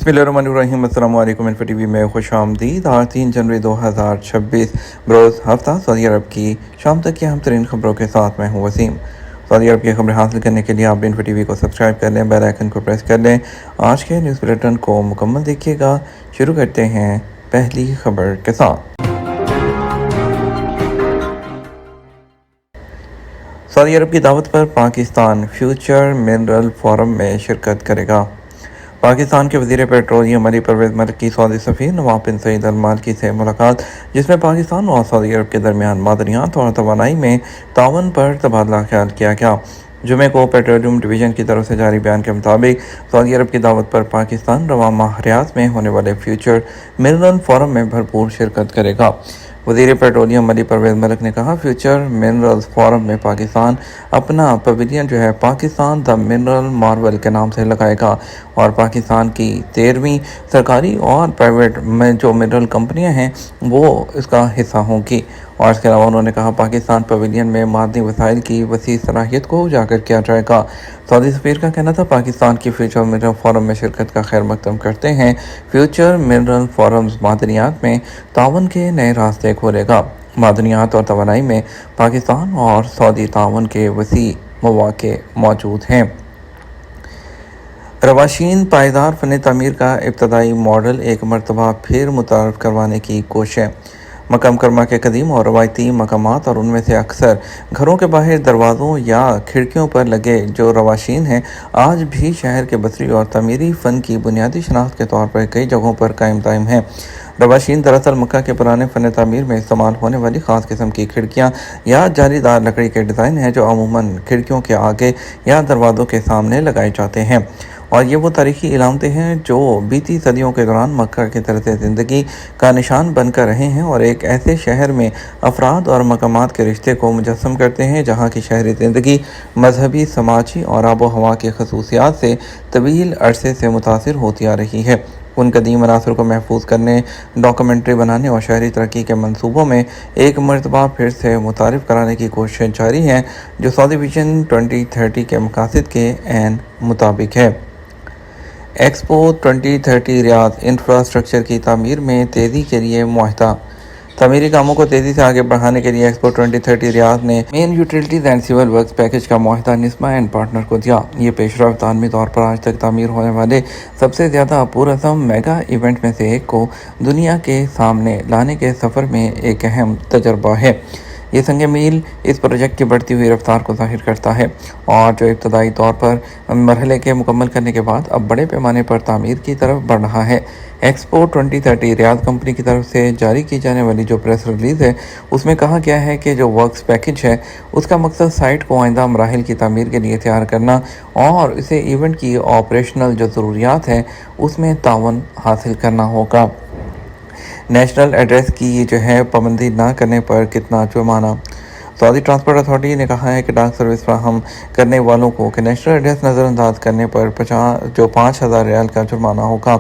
बिस्मिल्लाहिर्रहमानिर्रहीम। अस्सलाम वालेकुम। इन्फो टीवी में खुश आमदीद। आज 3 जनवरी 2026 बरोज़ हफ्ता सऊदी अरब की शाम तक की अहम तरीन खबरों के साथ मैं हूँ वसीम। सऊदी अरब की खबरें हासिल करने के लिए आप इन्फो टीवी को सब्सक्राइब कर लें, बेल आइकन को प्रेस कर लें। आज के न्यूज़ बुलेटिन को मुकम्मल देखिएगा। शुरू करते हैं पहली खबर के साथ। सऊदी अरब की दावत पर पाकिस्तान फ्यूचर मिनरल फोरम में शिरकत करेगा। पाकिस्तान के वज़ीर पेट्रोलियम अली परवेज़ मलिक की सऊदी सफ़ीर नवाफ बिन सईद अल मालिकी से मुलाकात, जिसमें पाकिस्तान और सऊदी अरब के दरमियान मादनियात और तवानाई में ताउन पर तबादला ख्याल किया गया। जुमे को पेट्रोलियम डिवीज़न की तरफ से जारी बयान के मुताबिक सऊदी अरब की दावत पर पाकिस्तान रवा माह रियाद में होने वाले फ्यूचर मिनरल फोरम में भरपूर शिरकत करेगा। वज़ीर पेट्रोलियम अली परवेज़ मलिक ने कहा, फ्यूचर मिनरल्स फोरम में पाकिस्तान अपना पवेलियन जो है पाकिस्तान द मिनरल मार्वल के नाम से लगाएगा और पाकिस्तान की 13वीं सरकारी और प्राइवेट में जो मिनरल कंपनियां हैं वो इसका हिस्सा होंगी। और इसके अलावा उन्होंने कहा, पाकिस्तान पवेलियन में मादनी वसाइल की वसी सलाहियत को उजागर किया जाएगा। सऊदी सफ़ीर का कहना था, पाकिस्तान की फ्यूचर मिनरल फोरम में शिरकत का खैर मकदम करते हैं। फ्यूचर मिनरल फोरम्स मादनियात में ताउन के नए रास्ते खोलेगा। मादनियात और तवानाई में पाकिस्तान और सऊदी ताउन के वसी मौक़े मौजूद हैं। रवाशीन पायदार फ़न तामीर का इब्तदाई मॉडल एक मरतबा फिर मुतारफ़ करवाने की कोशिश। मकाम करमा के कदीम और रवायती मकामात और उनमें से अक्सर घरों के बाहर दरवाज़ों या खिड़कियों पर लगे जो रवाशीन हैं, आज भी शहर के बसरी और तमीरी फ़न की बुनियादी शनाख्त के तौर पर कई जगहों पर कायम दायम हैं। रवाशीन दरअसल मक्का के पुराने फ़न तामीर में इस्तेमाल होने वाली ख़ास किस्म की खिड़कियाँ या जालीदार लकड़ी के डिज़ाइन हैं जो अमूमन खिड़कियों के आगे या दरवाज़ों के सामने लगाए जाते हैं। और ये वो तारीख़ी इलामतें हैं जो बीती सदियों के दौरान मक्का के तर्ज़ ज़िंदगी का निशान बनकर रहे हैं और एक ऐसे शहर में अफराद और मकामात के रिश्ते को मुजस्सम करते हैं जहाँ की शहरी ज़िंदगी मजहबी, समाजी और आबो हवा की खसूसियात से तवील अरसे से मुतासिर होती आ रही है। उन कदीम अनासर को महफूज करने, डॉक्यूमेंट्री बनाने और शहरी तरक्की के मंसूबों में एक मरतबा फिर से मुतारिफ़ कराने की कोशिशें जारी हैं, जो सऊदी विजन 2030 के मकासद के ऐन मुताबिक है। एक्सपो 2030 रियाद इंफ्रास्ट्रक्चर की तामीर में तेज़ी के लिए मुआहदा। तमीरी कामों को तेज़ी से आगे बढ़ाने के लिए एक्सपो 2030 रियाद ने main utilities and civil works package का मुआहदा निस्मा एंड पार्टनर को दिया। ये पेशरफ्त आलमी तौर पर आज तक तामीर होने वाले सबसे ज़्यादा पुरअज़म मेगा इवेंट में से एक को दुनिया के सामने लाने के सफ़र में एक अहम तजर्बा है। ये संग मील इस प्रोजेक्ट की बढ़ती हुई रफ्तार को ज़ाहिर करता है और जो इब्तदाई तौर पर मरहले के मुकम्मल करने के बाद अब बड़े पैमाने पर तामीर की तरफ बढ़ रहा है। एक्सपो 2030 रियाद कंपनी की तरफ से जारी की जाने वाली जो प्रेस रिलीज़ है, उसमें कहा गया है कि जो वर्क्स पैकेज है उसका मकसद साइट को आइंदा मराहिल की तामीर के लिए तैयार करना और इसे इवेंट की ऑपरेशनल जो ज़रूरियात है उसमें तावन हासिल करना होगा। नेशनल एड्रेस की जो है पाबंदी ना करने पर कितना जुर्माना। सऊदी ट्रांसपोर्ट अथॉरिटी ने कहा है कि डाक सर्विस फराहम करने वालों को कि नेशनल एड्रेस नज़रअंदाज करने पर 5,000 रियाल का जुर्माना होगा।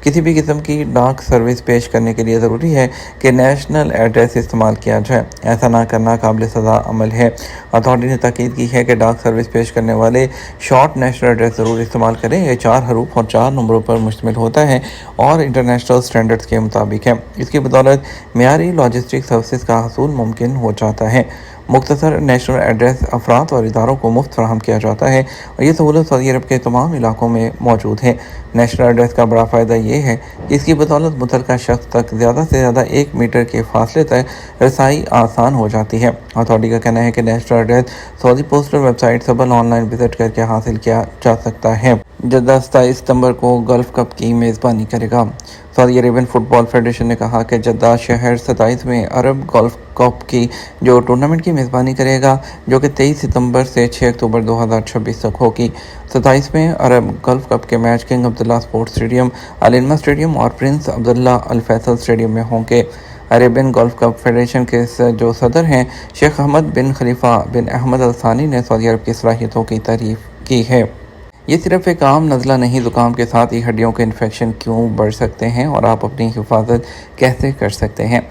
किसी भी किस्म की डाक सर्विस पेश करने के लिए ज़रूरी है कि नेशनल एड्रेस इस्तेमाल किया जाए। ऐसा ना करना काबिल सज़ा अमल है। अथॉरिटी ने ताकीद की है कि डाक सर्विस पेश करने वाले शॉर्ट नेशनल एड्रेस ज़रूर इस्तेमाल करें। ये 4 हरूफ और 4 नंबरों पर मुश्तमिल होता है और इंटरनेशनल स्टैंडर्ड्स के मुताबिक है। इसकी बदौलत मेयारी लॉजिस्टिक सर्विस का हसूल मुमकिन हो जाता है। मुख्तसर नेशनल एड्रेस अफराद और इदारों को मुफ्त फराहम किया जाता है और ये सहूलत सऊदी अरब के तमाम इलाकों में मौजूद है। नेशनल एड्रेस का बड़ा फ़ायदा ये है कि इसकी बदौलत मुतल्लिका शख्स तक ज़्यादा से ज़्यादा 1 मीटर के फासले तक रसाई आसान हो जाती है। अथॉरिटी का कहना है कि national address Saudi postal website सबल ऑनलाइन विजिट करके हासिल किया जा सकता है। जद्दा 27 सितंबर को गल्फ़ कप की मेज़बानी करेगा। सऊदी अरेबियन फ़ुटबॉल फेडरेशन ने कहा कि जद्दा शहर 27वें अरब गल्फ़ कप की जो टूर्नामेंट की मेज़बानी करेगा, जो कि 23 सितंबर से 6 अक्टूबर 2026 तक होगी। 27वें अरब गल्फ़ कप के match king Abdullah sports stadium, अल इल्मा स्टेडियम और prince Abdullah Al Faisal stadium में होंगे। अरेबियन गल्फ़ कप फेडरेशन के जो सदर हैं शेख अहमद बिन खलीफा बिन अहमद अल सानी ने सऊदी अरब की सलाहियतों की तारीफ़ की है। ये सिर्फ एक आम नज़ला नहीं, ज़ुकाम के साथ ही हड्डियों के इन्फेक्शन क्यों बढ़ सकते हैं और आप अपनी हिफाजत कैसे कर सकते हैं।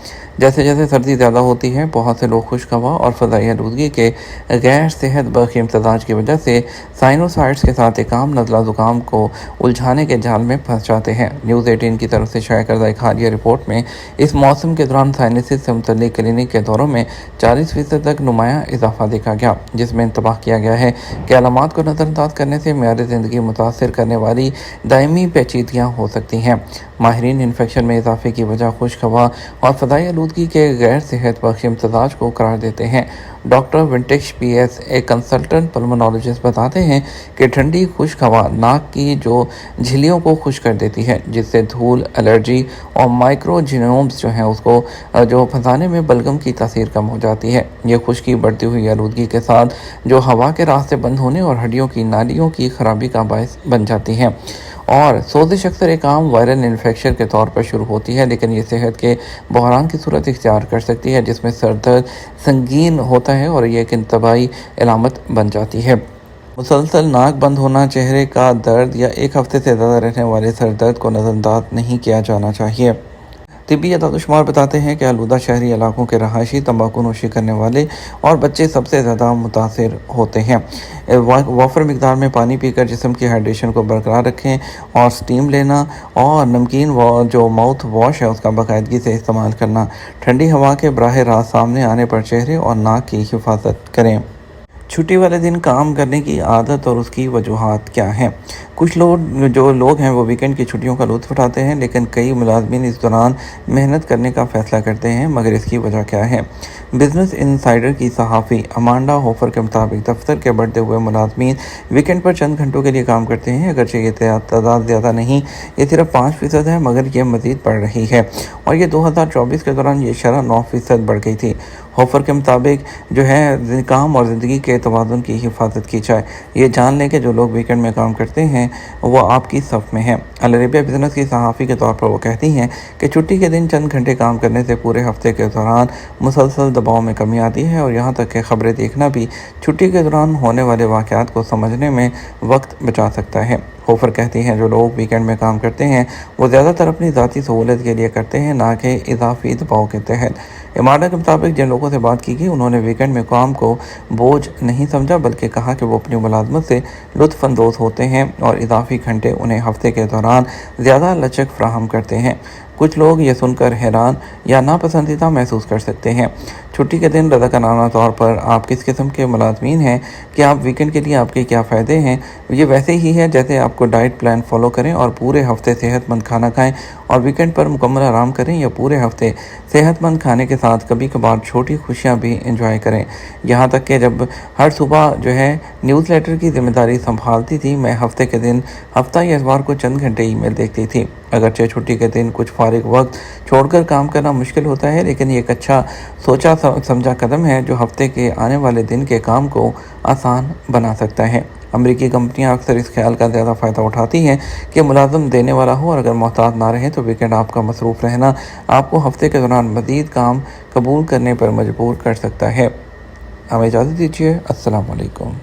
जैसे जैसे सर्दी ज़्यादा होती है, बहुत से लोग खुश्क हवा और फ़ज़ाई आलूदगी के गैर सेहत बख्श इम्तजाज की वजह से साइनोसाइड्स के साथ एक आम नज़ला ज़ुकाम को उलझाने के जाल में फंस जाते हैं। न्यूज़ 18 की तरफ से शाया करदा एक हालिया रिपोर्ट में इस मौसम के दौरान साइनसिस से मुतल्लिक क्लिनिक के दौरों में 40% तक नुमाया इजाफा देखा गया, जिसमें इंतबाह किया गया है कि अलामात को नज़रअंदाज करने से मेयार ज़िंदगी मुतासर करने वाली दायमी पेचीदगियाँ हो सकती हैं। माहिरीन इन्फेक्शन में इजाफे की वजह खुश्क हवा और फ़ज़ाई आलूदगी के गैर सेहत बख्श इम्तजाज को करार देते हैं। डॉक्टर विंटेश PS, एक कंसल्टेंट पल्मोनोलॉजिस्ट, बताते हैं कि ठंडी खुश्क हवा नाक की जो झिल्लियों को खुश्क कर देती है, जिससे धूल, एलर्जी और माइक्रोजीनोम्स जो हैं उसको जो फंसाने में बलगम की तासीर कम हो जाती है। ये खुश्की बढ़ती हुई आलूदगी के साथ जो हवा के रास्ते बंद होने और हड्डियों की नालियों की खराबी का बायस बन जाती है। और सोजिश अक्सर एक आम वायरल इन्फेक्शन के तौर पर शुरू होती है, लेकिन ये सेहत के बहरान की सूरत इख्तियार कर सकती है, जिसमें सर दर्द संगीन होता है और ये एक इंतबाही अलामत बन जाती है। मुसलसल नाक बंद होना, चेहरे का दर्द या एक हफ्ते से ज़्यादा रहने वाले सर दर्द को नज़रअंदाज नहीं किया जाना चाहिए। तिब्बी अदाद-ओ-शुमार बताते हैं कि आलूदा शहरी इलाकों के रहायशी, तंबाकू नोशी करने वाले और बच्चे सबसे ज़्यादा मुतासिर होते हैं। वाफर मिकदार में पानी पीकर जिस्म की हाइड्रेशन को बरकरार रखें और स्टीम लेना और नमकीन जो माउथ वॉश है उसका बाकायदगी से इस्तेमाल करना। ठंडी हवा के बराह रास्त सामने आने पर चेहरे और नाक की हिफाजत करें। छुट्टी वाले दिन काम करने की आदत और उसकी वजूहात क्या हैं? कुछ लोग हैं वो वीकेंड की छुट्टियों का लुत्फ़ उठाते हैं, लेकिन कई मुलाज़मीन इस दौरान मेहनत करने का फ़ैसला करते हैं, मगर इसकी वजह क्या है? बिज़नेस इनसाइडर की सहाफ़ी अमांडा होफर के मुताबिक दफ्तर के बढ़ते हुए मुलाज़मीन वीकेंड पर चंद घंटों के लिए काम करते हैं। अगरचे ये तादाद ज़्यादा नहीं, ये सिर्फ 5% है, मगर ये मज़ीद बढ़ रही है और ये 2024 के दौरान ये शरह 9% बढ़ गई थी। होफर के मुताबिक जो है काम और ज़िंदगी के तवाज़ुन की हिफाजत की जाए। ये जान लें कि जो लोग वीकेंड में काम करते हैं वो आपकी सफ़ में हैं। अल अरेबिया बिज़नेस की सहाफ़ी के तौर पर वो कहती हैं कि छुट्टी के दिन चंद घंटे काम करने से पूरे हफ्ते के दौरान मुसलसल दबाव में कमी आती है और यहाँ तक कि ख़बरें देखना भी छुट्टी के दौरान होने वाले वाक़यात को समझने में वक्त बचा सकता है। होफर कहती हैं जो लोग वीकेंड में काम करते हैं वो ज़्यादातर अपनी ज़ाती सहूलत के लिए करते हैं, ना कि इजाफी दबाव के तहत। इमाडा के मुताबिक जिन लोगों से बात की गई उन्होंने वीकेंड में काम को बोझ नहीं समझा, बल्कि कहा कि वो अपनी मुलाजमत से लुत्फ़अंदोज़ होते हैं और इजाफी घंटे उन्हें हफ्ते के दौरान ज़्यादा लचक फ्राहम करते हैं। कुछ लोग ये सुनकर हैरान या नापसंदीदा महसूस कर सकते हैं। छुट्टी के दिन रज़ाकाराना तौर पर आप किस किस्म के मुलाज़मीन हैं कि आप वीकेंड के लिए आपके क्या फ़ायदे हैं? ये वैसे ही है जैसे आपको डाइट प्लान फॉलो करें और पूरे हफ्ते सेहतमंद खाना खाएं और वीकेंड पर मुकम्मल आराम करें, या पूरे हफ्ते सेहतमंद खाने के साथ कभी कभार छोटी खुशियाँ भी इंजॉय करें। यहाँ तक कि जब हर सुबह जो है न्यूज़लेटर की जिम्मेदारी संभालती थी, मैं हफ्ते के दिन हफ्ता या इतवार को चंद घंटे ईमेल देखती थी। अगरचे छुट्टी के दिन कुछ फारिग वक्त छोड़कर काम करना मुश्किल होता है, लेकिन ये एक अच्छा सोचा समझा कदम है जो हफ्ते के आने वाले दिन के काम को आसान बना सकता है। अमेरिकी कंपनियां अक्सर इस ख्याल का ज़्यादा फ़ायदा उठाती हैं कि मुलाज़म देने वाला हो, और अगर मोहतात ना रहे तो वीकेंड आपका मसरूफ़ रहना आपको हफ्ते के दौरान मज़ीद काम कबूल करने पर मजबूर कर सकता है। हमें इजाज़त दीजिए। अस्सलाम वालेकुम।